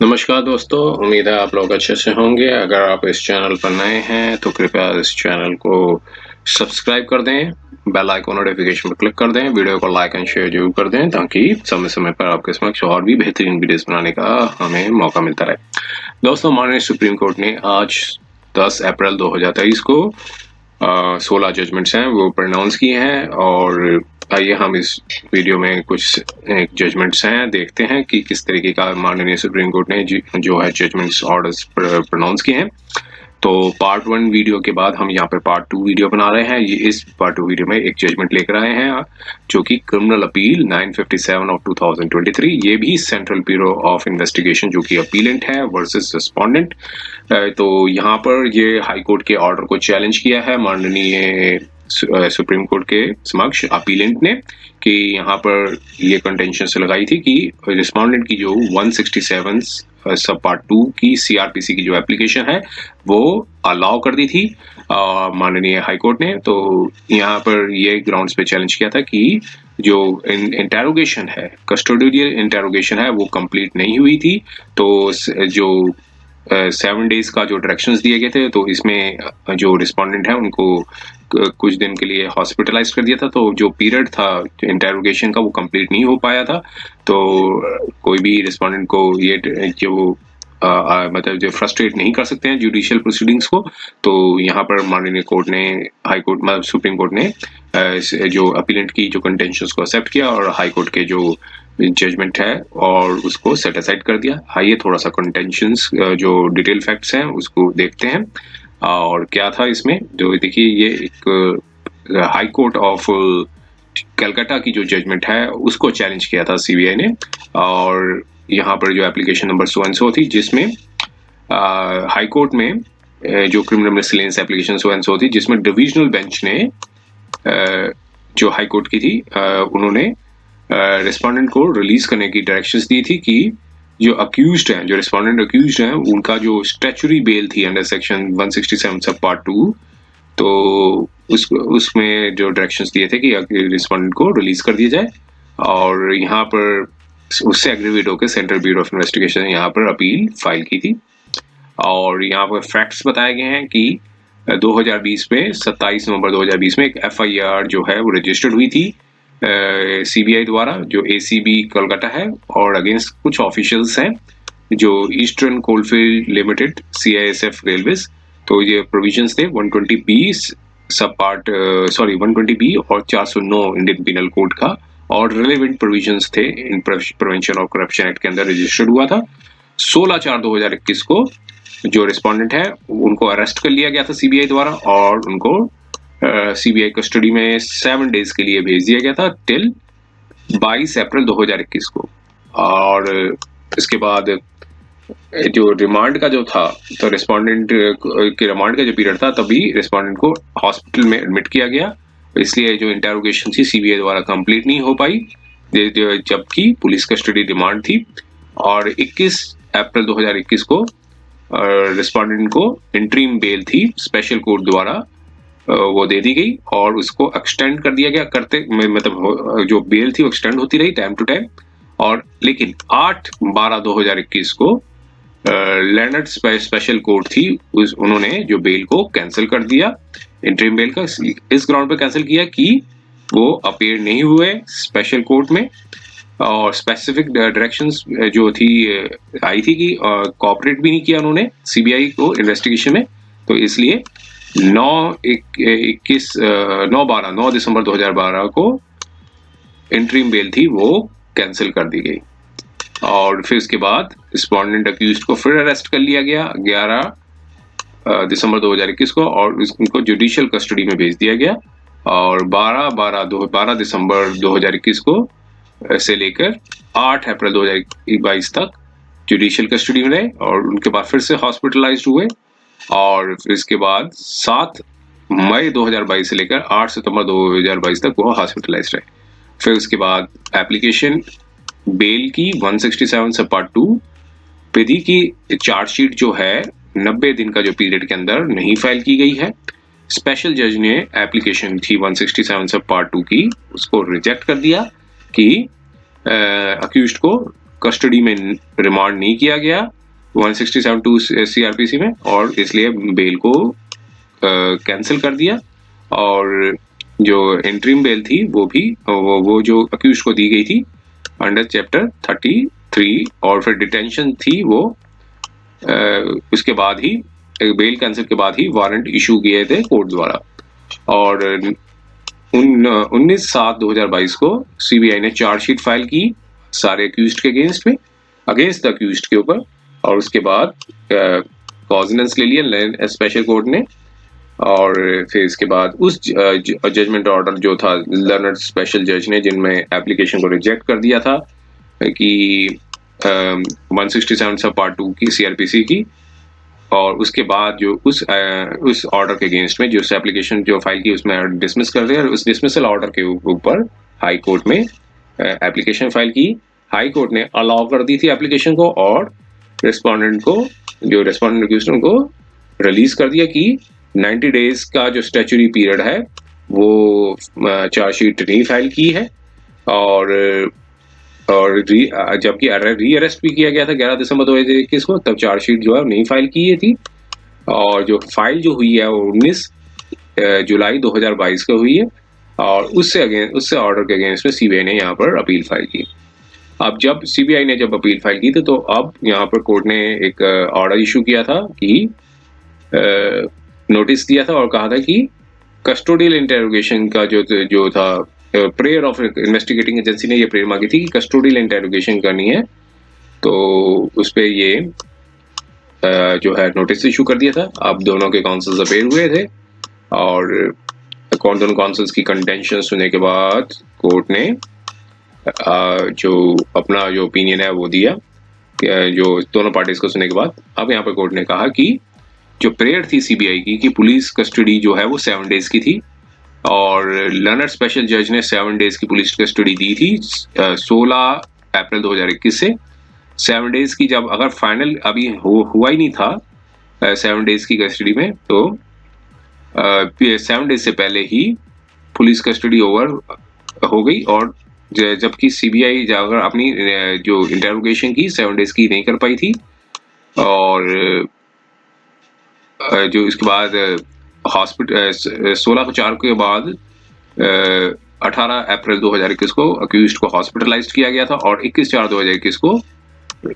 नमस्कार दोस्तों, उम्मीद है आप लोग अच्छे से होंगे। अगर आप इस चैनल पर नए हैं तो कृपया इस चैनल को सब्सक्राइब कर दें, बेल आइकन नोटिफिकेशन पर क्लिक कर दें, वीडियो को लाइक एंड शेयर जरूर कर दें ताकि समय समय पर आपके समक्ष और भी बेहतरीन वीडियोस बनाने का हमें मौका मिलता रहे। दोस्तों, माननीय सुप्रीम कोर्ट ने आज 10 अप्रैल 2023 को 16 जजमेंट्स हैं वो प्रोनाउंस किए हैं और आइए हम इस वीडियो में कुछ जजमेंट्स हैं देखते हैं कि किस तरीके का माननीय सुप्रीम कोर्ट ने जो है जजमेंट्स ऑर्डर्स प्रोनाउंस किए हैं। तो पार्ट 1 वीडियो के बाद हम यहाँ पे पार्ट 2 वीडियो बना रहे हैं। ये इस पार्ट 2 वीडियो में एक जजमेंट लेकर आए हैं जो कि क्रिमिनल अपील 957 ऑफ 2023, ये भी सेंट्रल ब्यूरो ऑफ इन्वेस्टिगेशन जो कि अपीलेंट है वर्सेस रिस्पोंडेंट। तो यहाँ पर ये हाई कोर्ट के ऑर्डर को चैलेंज किया है माननीय सुप्रीम कोर्ट के समक्ष अपीलेंट ने कि यहाँ पर ये कंटेंशन से लगाई थी कि रिस्पोंडेंट की जो 167 सब पार्ट 2 की सीआरपीसी की जो एप्लीकेशन है वो अलाउ कर दी थी माननीय हाई कोर्ट ने। तो यहाँ पर ये ग्राउंड्स पे चैलेंज किया था कि जो इंटेरोगेशन है, कस्टोडियल इंटेरोगेशन है, वो कंप्लीट नहीं हुई थी। तो जो 7 डेज का जो डायरेक्शंस दिए गए थे तो इसमें जो रिस्पोंडेंट है उनको कुछ दिन के लिए हॉस्पिटलाइज कर दिया था। तो जो पीरियड था इंटेरोगेशन का वो कंप्लीट नहीं हो पाया था। तो कोई भी रिस्पोंडेंट को ये जो मतलब जो फ्रस्ट्रेट नहीं कर सकते हैं जुडिशियल प्रोसीडिंग्स को। तो यहाँ पर माननीय कोर्ट ने, हाई कोर्ट मतलब सुप्रीम कोर्ट ने जो अपीलेंट की जो कंटेंशंस को एक्सेप्ट किया और हाई कोर्ट के जो जजमेंट है और उसको सेट असाइड कर दिया। आइए थोड़ा सा कंटेंशंस जो डिटेल फैक्ट्स हैं उसको देखते हैं और क्या था इसमें। जो देखिए ये एक हाई कोर्ट ऑफ कलकत्ता की जो जजमेंट है उसको चैलेंज किया था सीबीआई ने। और यहाँ पर जो application number so and so थी जिसमें हाई कोर्ट में जो criminal miscellaneous application so and so थी जिसमें डिविजनल बेंच ने जो हाई कोर्ट की थी उन्होंने रिस्पोंडेंट को रिलीज करने की डायरेक्शंस दी थी कि जो अक्यूज्ड हैं, जो रिस्पोंडेंट अक्यूज्ड हैं, उनका जो स्टैच्यूटरी बेल थी अंडर सेक्शन 167 सब पार्ट 2, तो उसमें जो डायरेक्शंस दिए थे कि रिस्पोंडेंट को रिलीज कर दिया जाए। और यहाँ पर उससे एग्रीवेट होकर सेंट्रल ब्यूरो ऑफ इन्वेस्टिगेशन ने यहाँ पर अपील फाइल की थी। और यहाँ पर फैक्ट्स बताए गए हैं कि 2020 में 27 नवंबर 2020 में एक एफआईआर जो है वो रजिस्टर्ड हुई थी सीबीआई द्वारा, जो एसीबी कोलकाता है, और अगेंस्ट कुछ ऑफिशियल्स हैं जो eastern coalfield limited CISF railways. तो ये प्रोविजंस थे 120B सब पार्ट 120B और 409 इंडियन पिनल कोड का, और रिलेवेंट प्रोविजंस थे इन प्रिवेंशन ऑफ करप्शन एक्ट के अंदर रजिस्टर्ड हुआ था। 16/4/2021 को जो रिस्पोंडेंट है उनको अरेस्ट कर लिया गया था सीबीआई द्वारा और उनको सीबीआई कस्टडी में 7 डेज के लिए भेज दिया गया था टिल 22 अप्रैल 2021 को। और इसके बाद जो रिमांड का जो था, तो रिस्पोंडेंट के रिमांड का जो पीरियड था तभी रिस्पोंडेंट को हॉस्पिटल में एडमिट किया गया, इसलिए जो इंटेरोगेशन थी सीबीआई द्वारा कंप्लीट नहीं हो पाई जबकि पुलिस कस्टडी डिमांड थी। और 21 अप्रैल 2021 को रिस्पोंडेंट को इंटरिम बेल थी स्पेशल कोर्ट द्वारा वो दे दी गई और उसको एक्सटेंड कर दिया गया करते मतलब जो बेल थी वो एक्सटेंड होती रही टाइम टू टाइम। और लेकिन 8/12/2021 को लैंडर्ड स्पेशल कोर्ट थी उन्होंने जो बेल को कैंसिल कर दिया, इंटरिम बेल का इस ग्राउंड पे कैंसिल किया कि वो अपीयर नहीं हुए स्पेशल कोर्ट में और स्पेसिफिक डायरेक्शंस जो थी आई थी कि कोऑपरेट भी नहीं किया उन्होंने सीबीआई को इन्वेस्टिगेशन में। तो इसलिए 9 दिसंबर 2012 को इंटरिम बेल थी वो कैंसिल कर दी गई। और फिर इसके बाद रिस्पोंडेंट अक्यूज्ड को फिर अरेस्ट कर लिया गया 11 दिसंबर 2021 को और उनको जुडिशियल कस्टडी में भेज दिया गया। और 12 दिसंबर 2021 को से लेकर 8 अप्रैल 2022 तक जुडिशियल कस्टडी में रहे और उनके बाद फिर से हॉस्पिटलाइज्ड हुए। और फिर इसके बाद 7 मई 2022 से लेकर 8 सितंबर 2022 तक वो हॉस्पिटलाइज्ड रहे। फिर उसके बाद एप्लीकेशन बेल की 167 सब पार्ट 2 पे दी कि चार्जशीट जो है 90 दिन का जो पीरियड के अंदर नहीं फाइल की गई है। स्पेशल जज ने एप्लीकेशन थी 167 सब पार्ट 2 की उसको रिजेक्ट कर दिया कि अक्यूज्ड को कस्टडी में रिमांड नहीं किया गया 167(2) CRPC में, और इसलिए बेल को कैंसिल कर दिया। और जो इंटरिम बेल थी वो भी वो जो अक्यूज को दी गई थी अंडर चैप्टर 33, और फिर डिटेंशन थी वो उसके बाद ही, बेल कैंसिल के बाद ही वारंट इशू किए थे कोर्ट द्वारा। और 19/7/2022 को सीबीआई ने चार्जशीट फाइल की सारे अक्यूज्ड के अगेंस्ट द अक्यूज्ड के ऊपर, और उसके बाद कॉजनेंस ले लिया स्पेशल कोर्ट ने। और फिर इसके बाद उस जजमेंट ऑर्डर जो था लर्नड स्पेशल जज ने, जिनमें एप्लीकेशन को रिजेक्ट कर दिया था कि 167 पार्ट 2 की CRPC की, और उसके बाद जो उस ऑर्डर के अगेंस्ट में जो एप्लीकेशन जो फाइल की उसमें डिसमिस कर दिया। उस डिसमिसल ऑर्डर के ऊपर हाई कोर्ट में एप्लीकेशन फाइल की। हाई कोर्ट ने अलाउ कर दी थी एप्लीकेशन को, और रेस्पोंडेंट को, जो रेस्पोंडेंट अक्यूज्ड को रिलीज कर दिया कि 90 डेज का जो स्टैच्यूटरी पीरियड है वो चार्जशीट नहीं फाइल की है। और जबकि री अरेस्ट भी किया गया था 11 दिसंबर 2021 को, तब चार्जशीट जो है नहीं फाइल की थी। और जो फाइल जो हुई है वो 19 जुलाई 2022 को हुई है, और उससे ऑर्डर के अगेंस्ट में सीबीआई ने यहाँ पर अपील फाइल की। अब जब सीबीआई ने जब अपील फाइल की थी, तो अब यहाँ पर कोर्ट ने एक ऑर्डर इशू किया था कि नोटिस दिया था और कहा था कि कस्टोडियल इंटेरोगेशन का जो था प्रेयर ऑफ इन्वेस्टिगेटिंग एजेंसी ने ये प्रेयर मांगी थी कि कस्टोडियल इंटेरोगेशन करनी है, तो उस पर ये जो है नोटिस इशू कर दिया था। अब दोनों के काउंसिल्स अपेयर हुए थे, और दोनों काउंसिल्स की कंटेंशन सुनने के बाद कोर्ट ने जो अपना जो ओपिनियन है वो दिया, जो दोनों पार्टीज को सुनने के बाद। अब यहाँ पर कोर्ट ने कहा कि जो प्रेयर थी सीबीआई की कि पुलिस कस्टडी जो है वो 7 डेज की थी, और लर्नर स्पेशल जज ने 7 डेज की पुलिस कस्टडी दी थी 16 अप्रैल 2021 से। 7 डेज की जब अगर फाइनल अभी हुआ ही नहीं था 7 डेज की कस्टडी में, तो 7 डेज से पहले ही पुलिस कस्टडी ओवर हो गई। और जबकि सीबीआई अगर अपनी जो इंटेरोगेशन की 7 डेज की नहीं कर पाई थी, और जो इसके बाद हॉस्पिटल 16/4 के बाद 18 अप्रैल 2021 को अक्यूज्ड को हॉस्पिटलाइज्ड किया गया था, और 21/4/2021 को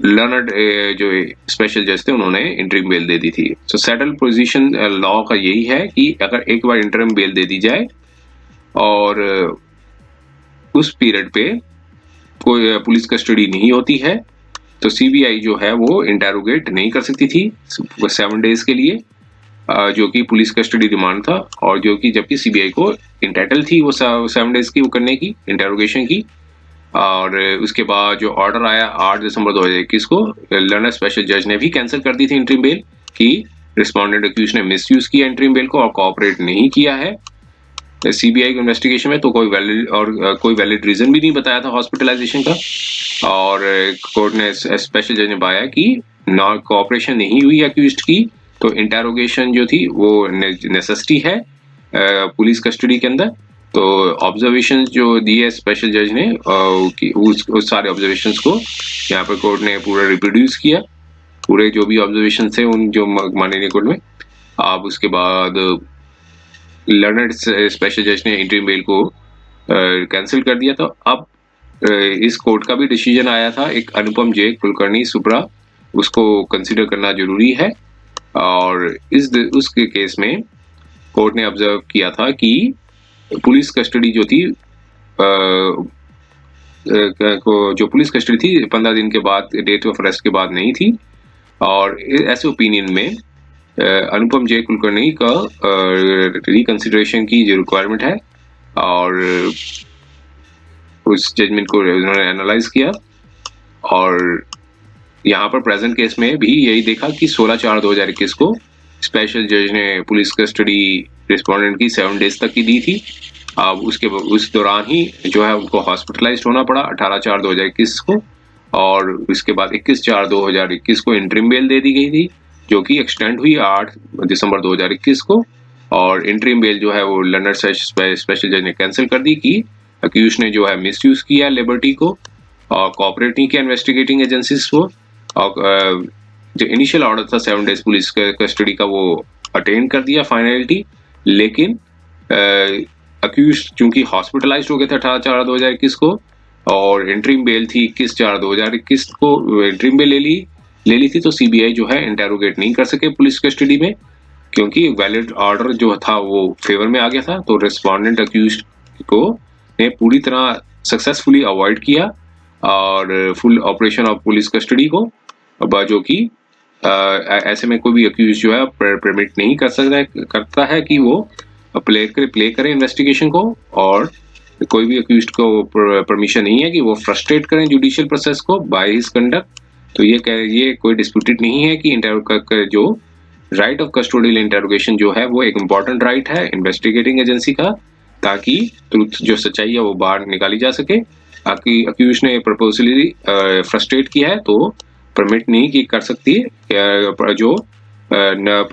लर्नड जो स्पेशल जज थे उन्होंने इंटरिम बेल दे दी थी। तो सेटल पोजीशन लॉ का यही है कि अगर एक बार इंटरिम बेल दे दी जाए और उस पीरियड पे कोई पुलिस कस्टडी नहीं होती है, तो सीबीआई जो है वो इंटेरोगेट नहीं कर सकती थी 7 डेज के लिए, जो कि पुलिस कस्टडी डिमांड था, और जो कि जबकि सीबीआई को इंटाइटल थी वो 7 डेज की वो करने की इंटेरोगेशन की। और उसके बाद जो ऑर्डर आया 8 दिसंबर 2021 को, लर्नर स्पेशल जज ने भी कैंसिल कर दी थी इंटरिम बेल कि रिस्पोंडेंट अक्यूज ने मिसयूज किया इंटरिम बेल को और कोऑपरेट नहीं किया है सीबीआई की इन्वेस्टिगेशन में, तो कोई वैलिड रीजन भी नहीं बताया था हॉस्पिटलाइजेशन का। और कोर्ट ने स्पेशल जज ने पाया कि नॉन कोऑपरेशन नहीं हुई अक्यूज्ड की, तो इंटेरोगेशन जो थी वो नेसेसिटी है पुलिस कस्टडी के अंदर। तो ऑब्जर्वेशन जो दिए स्पेशल जज ने उस सारे ऑब्जर्वेशंस को यहाँ पर कोर्ट ने पूरा रिप्रोड्यूस किया, पूरे जो भी ऑब्जर्वेशन थे उन जो माननीय कोर्ट में। अब उसके बाद लर्नड स्पेशल जज ने इंटरिम बेल को कैंसिल कर दिया। तो अब इस कोर्ट का भी डिसीजन आया था, एक अनुपम जे कुलकर्णी सुप्रा, उसको कंसीडर करना जरूरी है। और उसके केस में कोर्ट ने ऑब्जर्व किया था कि पुलिस कस्टडी जो थी जो पुलिस कस्टडी थी 15 दिन के बाद डेट ऑफ अरेस्ट के बाद नहीं थी, और ऐसे ओपिनियन में अनुपम जे कुलकर्णी का रिकंसिडरेशन की जो रिक्वायरमेंट है, और उस जजमेंट को उन्होंने एनालाइज किया। और यहाँ पर प्रेजेंट केस में भी यही देखा कि 16/4/2021 को स्पेशल जज ने पुलिस कस्टडी रिस्पोंडेंट की 7 डेज तक की दी थी। अब उस दौरान ही जो है उनको हॉस्पिटलाइज्ड होना पड़ा 18/4/2021 को, और उसके बाद 21/4/2021 को इंटरिम बेल दे दी गई थी, जो कि एक्सटेंड हुई 8 दिसंबर 2021 को। और इंटरिम बेल जो है वो लर्नर स्पेशल जज ने कैंसिल कर दी कि अक्यूज ने जो है मिसयूज किया लिबर्टी को, और कोऑपरेट नहीं किया इन्वेस्टिगेटिंग एजेंसीज को, और जो इनिशियल ऑर्डर था 7 डेज पुलिस कस्टडी का वो अटेन कर दिया फाइनलिटी। लेकिन अक्यूज चूंकि हॉस्पिटलाइज्ड हो गया था 18/4/2021 को, और इंटरिम बेल थी 21/4/2021 को इंटरिम बेल ले ली थी, तो सीबीआई जो है इंटेरोगेट नहीं कर सके पुलिस कस्टडी में, क्योंकि वैलिड ऑर्डर जो था वो फेवर में आ गया था। तो रेस्पोंडेंट अक्यूज को ने पूरी तरह सक्सेसफुली अवॉइड किया और full operation of police custody को, जो कि ऐसे में कोई भी अक्यूज जो है परमिट नहीं करता है कि वो प्ले करे इन्वेस्टिगेशन को, और कोई भी अक्यूज्ड को परमिशन नहीं है कि वो फ्रस्ट्रेट करें जुडिशियल प्रोसेस को बाय हिज कंडक्ट। तो ये कोई डिस्प्यूटेड नहीं है कि जो राइट ऑफ कस्टोडियल इंटेरोगेशन जो है वो एक इम्पॉर्टेंट राइट है इन्वेस्टिगेटिंग एजेंसी का, ताकि ट्रुथ जो सच्चाई है वो बाहर निकाली जा सके। ताकि अक्यूज ने प्रपोजली फ्रस्ट्रेट किया है तो परमिट नहीं की कर सकती है, जो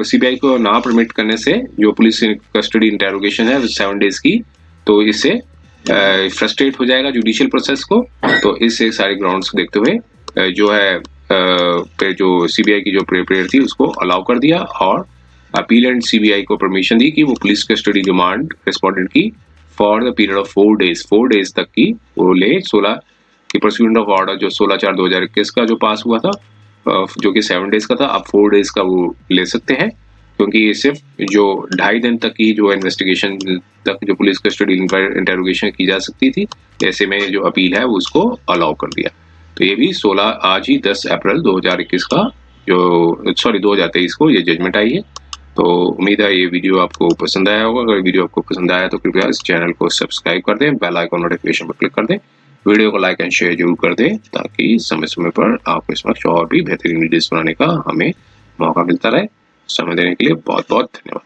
सीबीआई को ना परमिट करने से जो पुलिस कस्टडी इंटेरोगेशन है 7 डेज की, तो इससे फ्रस्ट्रेट हो जाएगा जुडिशियल प्रोसेस को। तो इससे सारे ग्राउंड्स को देखते हुए जो है पे जो सीबीआई की जो प्रेयर थी उसको अलाउ कर दिया, और अपील एंड सीबीआई को परमिशन दी कि वो पुलिस कस्टडी डिमांड रेस्पोंडेंट की for the period of 4 days तक की वो ले। 16 की परस्यूट ऑफ ऑर्डर जो 16/4/2021 का जो पास हुआ था, जो कि 7 डेज का था, अब 4 डेज का वो ले सकते हैं, क्योंकि ये सिर्फ जो 2.5 दिन तक की जो इन्वेस्टिगेशन तक जो पुलिस कस्टडी इंटेरोगेशन की जा सकती थी, ऐसे में जो अपील है उसको अलाउ कर दिया। तो ये भी आज ही 10 अप्रैल 2021 का 2023 को ये जजमेंट आई है। तो उम्मीद है ये वीडियो आपको पसंद आया होगा। अगर वीडियो आपको पसंद आया तो कृपया इस चैनल को सब्सक्राइब कर दें, बेल आइकन नोटिफिकेशन पर क्लिक कर दें, वीडियो को लाइक एंड शेयर जरूर कर दें, ताकि समय समय पर आपको इस वक्त और भी बेहतरीन वीडियोस बनाने का हमें मौका मिलता रहे। समय देने के लिए बहुत बहुत धन्यवाद।